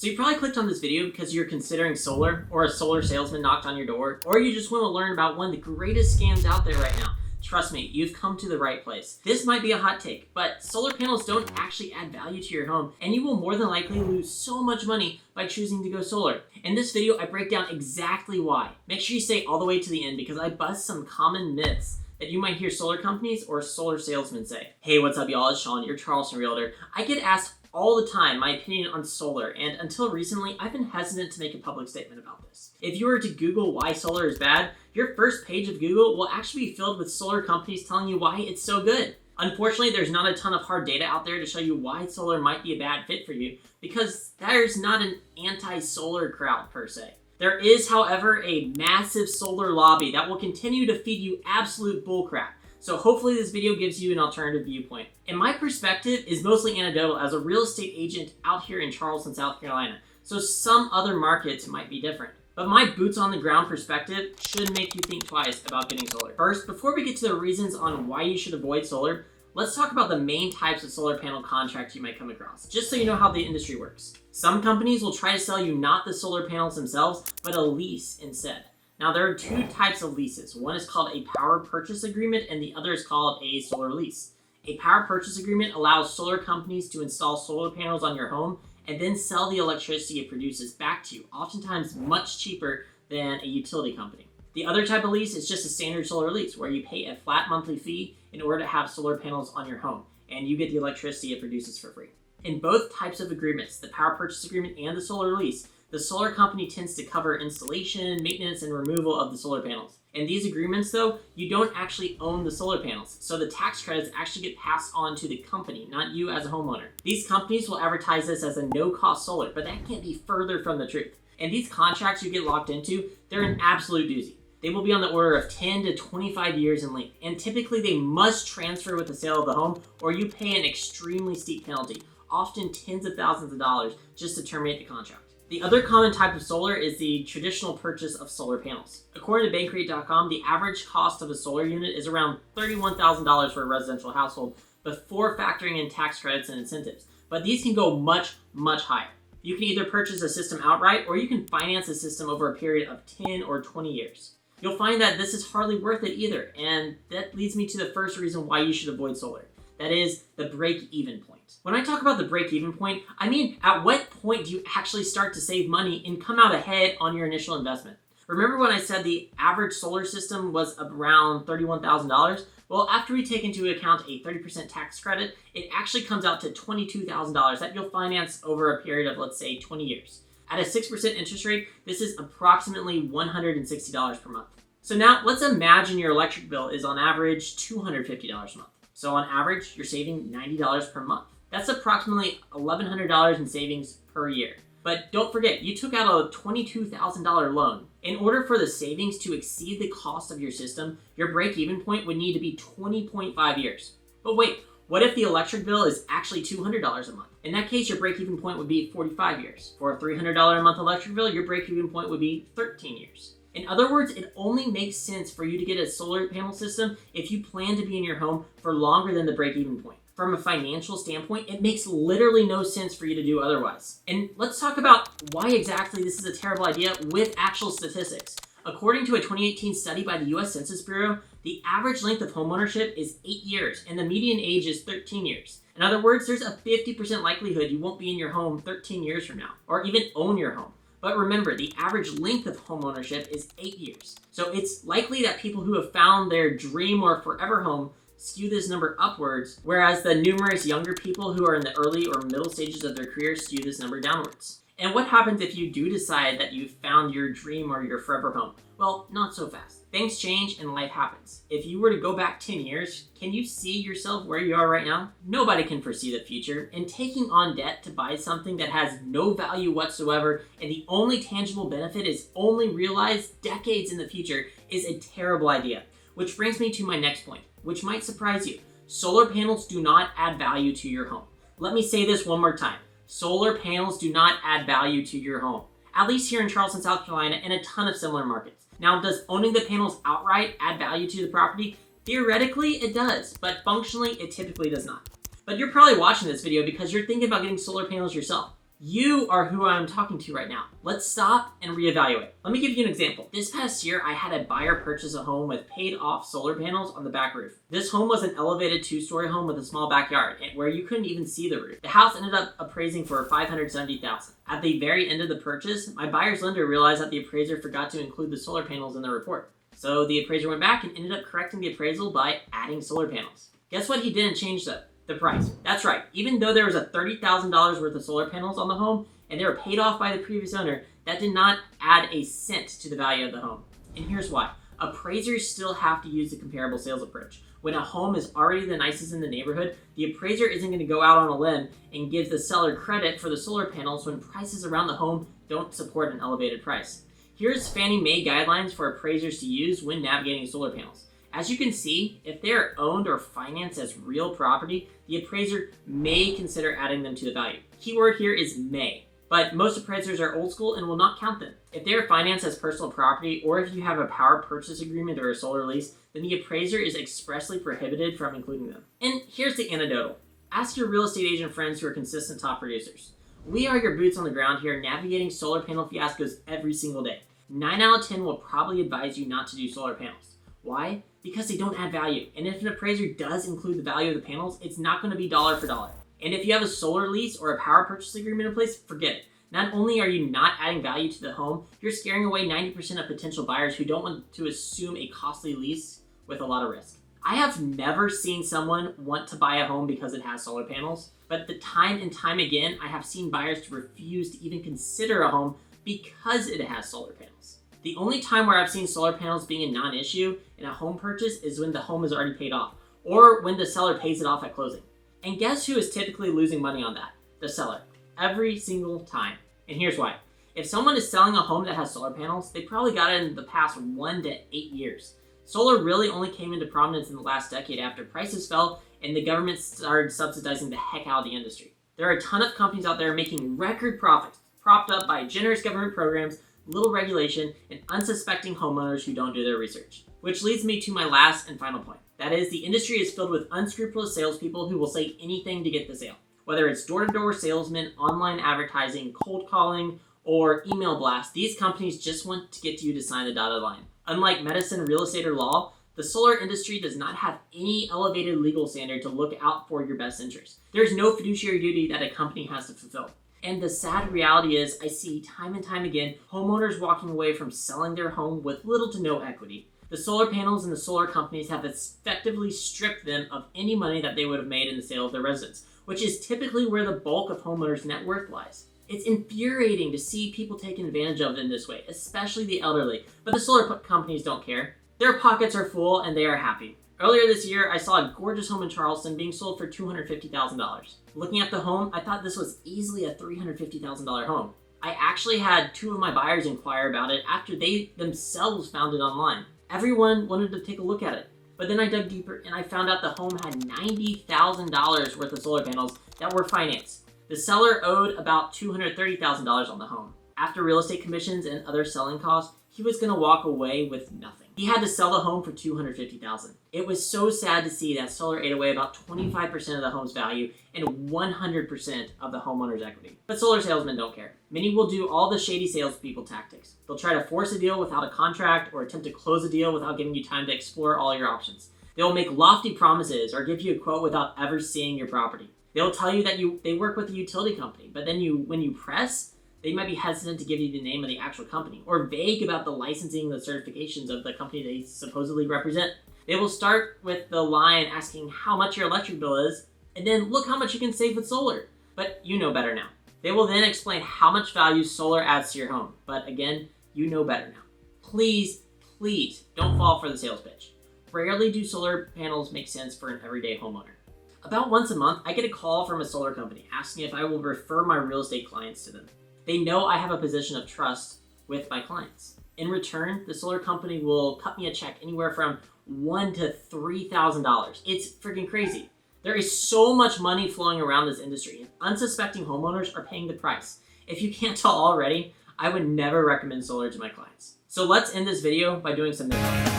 So you probably clicked on this video because you're considering solar, or a solar salesman knocked on your door, or you just want to learn about one of the greatest scams out there right now. Trust me, you've come to the right place. This might be a hot take, but solar panels don't actually add value to your home, and you will more than likely lose so much money by choosing to go solar. In this video, I break down exactly why. Make sure you stay all the way to the end because I bust some common myths that you might hear solar companies or solar salesmen say. Hey, what's up y'all? It's Shawn, your Charleston realtor. I get asked all the time my opinion on solar, and until recently, I've been hesitant to make a public statement about this. If you were to Google why solar is bad, your first page of Google will actually be filled with solar companies telling you why it's so good. Unfortunately, there's not a ton of hard data out there to show you why solar might be a bad fit for you, because there's not an anti-solar crowd per se. There is, however, a massive solar lobby that will continue to feed you absolute bullcrap. So hopefully this video gives you an alternative viewpoint. And my perspective is mostly anecdotal as a real estate agent out here in Charleston, South Carolina. So some other markets might be different. But my boots on the ground perspective should make you think twice about getting solar. First, before we get to the reasons on why you should avoid solar, let's talk about the main types of solar panel contracts you might come across, just so you know how the industry works. Some companies will try to sell you not the solar panels themselves, but a lease instead. Now, there are two types of leases. One is called a power purchase agreement, and the other is called a solar lease. A power purchase agreement allows solar companies to install solar panels on your home and then sell the electricity it produces back to you, oftentimes much cheaper than a utility company. The other type of lease is just a standard solar lease, where you pay a flat monthly fee in order to have solar panels on your home, and you get the electricity it produces for free. In both types of agreements, the power purchase agreement and the solar lease, the solar company tends to cover installation, maintenance, and removal of the solar panels. In these agreements, though, you don't actually own the solar panels, so the tax credits actually get passed on to the company, not you as a homeowner. These companies will advertise this as a no-cost solar, but that can't be further from the truth. And these contracts you get locked into, they're an absolute doozy. They will be on the order of 10 to 25 years in length, and typically they must transfer with the sale of the home, or you pay an extremely steep penalty, often tens of thousands of dollars, just to terminate the contract. The other common type of solar is the traditional purchase of solar panels. According to Bankrate.com, the average cost of a solar unit is around $31,000 for a residential household before factoring in tax credits and incentives. But these can go much, much higher. You can either purchase a system outright, or you can finance a system over a period of 10 or 20 years. You'll find that this is hardly worth it either, and that leads me to the first reason why you should avoid solar. That is the break-even point. When I talk about the break-even point, I mean at what point do you actually start to save money and come out ahead on your initial investment? Remember when I said the average solar system was around $31,000? Well, after we take into account a 30% tax credit, it actually comes out to $22,000 that you'll finance over a period of, let's say, 20 years. At a 6% interest rate, this is approximately $160 per month. So now let's imagine your electric bill is on average $250 a month. So on average, you're saving $90 per month. That's approximately $1,100 in savings per year. But don't forget, you took out a $22,000 loan. In order for the savings to exceed the cost of your system, your break-even point would need to be 20.5 years. But wait, what if the electric bill is actually $200 a month? In that case, your break-even point would be 45 years. For a $300 a month electric bill, your break-even point would be 13 years. In other words, it only makes sense for you to get a solar panel system if you plan to be in your home for longer than the break-even point. From a financial standpoint, it makes literally no sense for you to do otherwise. And let's talk about why exactly this is a terrible idea with actual statistics. According to a 2018 study by the US Census Bureau, the average length of homeownership is 8 years, and the median age is 13 years. In other words, there's a 50% likelihood you won't be in your home 13 years from now, or even own your home. But remember, the average length of homeownership is 8 years. So it's likely that people who have found their dream or forever home skew this number upwards, whereas the numerous younger people who are in the early or middle stages of their career skew this number downwards. And what happens if you do decide that you've found your dream or your forever home? Well, not so fast. Things change and life happens. If you were to go back 10 years, can you see yourself where you are right now? Nobody can foresee the future, and taking on debt to buy something that has no value whatsoever and the only tangible benefit is only realized decades in the future is a terrible idea. Which brings me to my next point, which might surprise you. Solar panels do not add value to your home. Let me say this one more time. Solar panels do not add value to your home, at least here in Charleston, South Carolina, and a ton of similar markets. Now, does owning the panels outright add value to the property? Theoretically, it does, but functionally, it typically does not. But you're probably watching this video because you're thinking about getting solar panels yourself. You are who I'm talking to right now. Let's stop and reevaluate. Let me give you an example. This past year, I had a buyer purchase a home with paid off solar panels on the back roof. This home was an elevated 2-story home with a small backyard where you couldn't even see the roof. The house ended up appraising for $570,000. At the very end of the purchase, my buyer's lender realized that the appraiser forgot to include the solar panels in the report. So the appraiser went back and ended up correcting the appraisal by adding solar panels. Guess what he didn't change though? The price. That's right. Even though there was a $30,000 worth of solar panels on the home and they were paid off by the previous owner, that did not add a cent to the value of the home. And here's why. Appraisers still have to use the comparable sales approach. When a home is already the nicest in the neighborhood, the appraiser isn't going to go out on a limb and give the seller credit for the solar panels when prices around the home don't support an elevated price. Here's Fannie Mae guidelines for appraisers to use when navigating solar panels. As you can see, if they are owned or financed as real property, the appraiser may consider adding them to the value. Keyword here is may, but most appraisers are old school and will not count them. If they are financed as personal property, or if you have a power purchase agreement or a solar lease, then the appraiser is expressly prohibited from including them. And here's the anecdotal. Ask your real estate agent friends who are consistent top producers. We are your boots on the ground here, navigating solar panel fiascos every single day. 9 out of 10 will probably advise you not to do solar panels. Why? Because they don't add value. And if an appraiser does include the value of the panels, it's not going to be dollar for dollar. And if you have a solar lease or a power purchase agreement in place, forget it. Not only are you not adding value to the home, you're scaring away 90% of potential buyers who don't want to assume a costly lease with a lot of risk. I have never seen someone want to buy a home because it has solar panels, but the time and time again, I have seen buyers to refuse to even consider a home because it has solar panels. The only time where I've seen solar panels being a non-issue in a home purchase is when the home is already paid off, or when the seller pays it off at closing. And guess who is typically losing money on that? The seller. Every single time. And here's why. If someone is selling a home that has solar panels, they probably got it in the past 1 to 8 years. Solar really only came into prominence in the last decade after prices fell and the government started subsidizing the heck out of the industry. There are a ton of companies out there making record profits, propped up by generous government programs, little regulation, and unsuspecting homeowners who don't do their research. Which leads me to my last and final point. That is, the industry is filled with unscrupulous salespeople who will say anything to get the sale. Whether it's door-to-door salesmen, online advertising, cold calling, or email blasts, these companies just want to get you to sign the dotted line. Unlike medicine, real estate, or law, the solar industry does not have any elevated legal standard to look out for your best interest. There's no fiduciary duty that a company has to fulfill. And the sad reality is, I see time and time again, homeowners walking away from selling their home with little to no equity. The solar panels and the solar companies have effectively stripped them of any money that they would have made in the sale of their residence, which is typically where the bulk of homeowners' net worth lies. It's infuriating to see people taken advantage of in this way, especially the elderly, but the solar companies don't care. Their pockets are full and they are happy. Earlier this year, I saw a gorgeous home in Charleston being sold for $250,000. Looking at the home, I thought this was easily a $350,000 home. I actually had 2 of my buyers inquire about it after they themselves found it online. Everyone wanted to take a look at it. But then I dug deeper and I found out the home had $90,000 worth of solar panels that were financed. The seller owed about $230,000 on the home. After real estate commissions and other selling costs, he was going to walk away with nothing. He had to sell the home for $250,000. It was so sad to see that solar ate away about 25% of the home's value and 100% of the homeowner's equity. But solar salesmen don't care. Many will do all the shady salespeople tactics. They'll try to force a deal without a contract or attempt to close a deal without giving you time to explore all your options. They'll make lofty promises or give you a quote without ever seeing your property. They'll tell you that they work with a utility company, but then when you press, they might be hesitant to give you the name of the actual company or vague about the licensing and the certifications of the company they supposedly represent. They will start with the line asking how much your electric bill is, and then look how much you can save with solar. But you know better now. They will then explain how much value solar adds to your home. But again, you know better now. Please, please don't fall for the sales pitch. Rarely do solar panels make sense for an everyday homeowner. About once a month, I get a call from a solar company asking if I will refer my real estate clients to them. They know I have a position of trust with my clients. In return, the solar company will cut me a check anywhere from $1,000 to $3,000. It's freaking crazy. There is so much money flowing around this industry, and unsuspecting homeowners are paying the price. If you can't tell already, I would never recommend solar to my clients. So let's end this video by doing some mythbusting.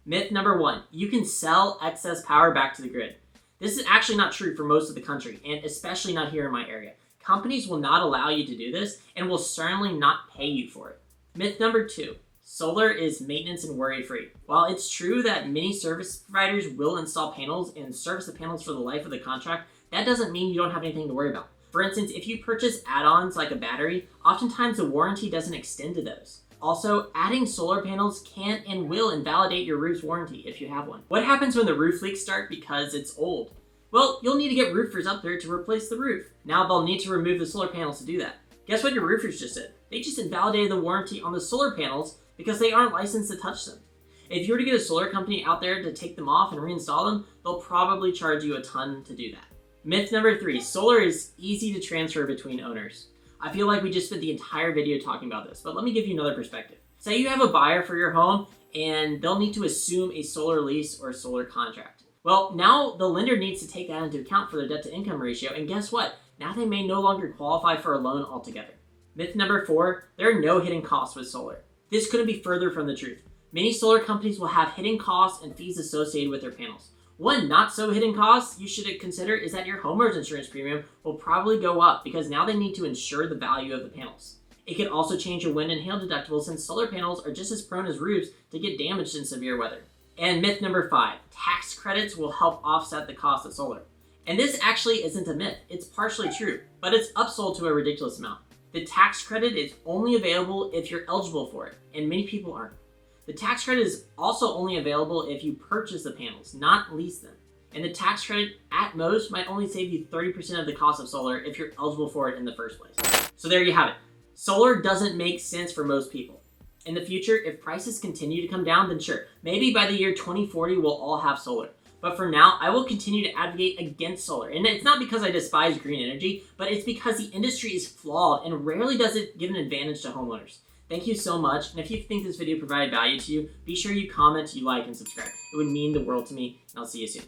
Myth number 1, you can sell excess power back to the grid. This is actually not true for most of the country, and especially not here in my area. Companies will not allow you to do this and will certainly not pay you for it. Myth number 2. Solar is maintenance and worry-free. While it's true that many service providers will install panels and service the panels for the life of the contract, that doesn't mean you don't have anything to worry about. For instance, if you purchase add-ons like a battery, oftentimes the warranty doesn't extend to those. Also, adding solar panels can and will invalidate your roof's warranty if you have one. What happens when the roof leaks start because it's old? Well, you'll need to get roofers up there to replace the roof. Now they'll need to remove the solar panels to do that. Guess what your roofers just did? They just invalidated the warranty on the solar panels because they aren't licensed to touch them. If you were to get a solar company out there to take them off and reinstall them, they'll probably charge you a ton to do that. Myth number 3, solar is easy to transfer between owners. I feel like we just spent the entire video talking about this, but let me give you another perspective. Say you have a buyer for your home and they'll need to assume a solar lease or a solar contract. Well, now the lender needs to take that into account for their debt to income ratio, and guess what? Now they may no longer qualify for a loan altogether. Myth number 4, there are no hidden costs with solar. This couldn't be further from the truth. Many solar companies will have hidden costs and fees associated with their panels. One not so hidden cost you should consider is that your homeowner's insurance premium will probably go up because now they need to insure the value of the panels. It could also change your wind and hail deductibles since solar panels are just as prone as roofs to get damaged in severe weather. And myth number 5, tax credits will help offset the cost of solar. And this actually isn't a myth, it's partially true, but it's upsold to a ridiculous amount. The tax credit is only available if you're eligible for it, and many people aren't. The tax credit is also only available if you purchase the panels, not lease them. And the tax credit, at most, might only save you 30% of the cost of solar if you're eligible for it in the first place. So there you have it. Solar doesn't make sense for most people. In the future, if prices continue to come down, then sure, maybe by the year 2040 we'll all have solar. But for now, I will continue to advocate against solar. And it's not because I despise green energy, but it's because the industry is flawed and rarely does it give an advantage to homeowners. Thank you so much, and if you think this video provided value to you, be sure you comment, you like, and subscribe. It would mean the world to me, and I'll see you soon.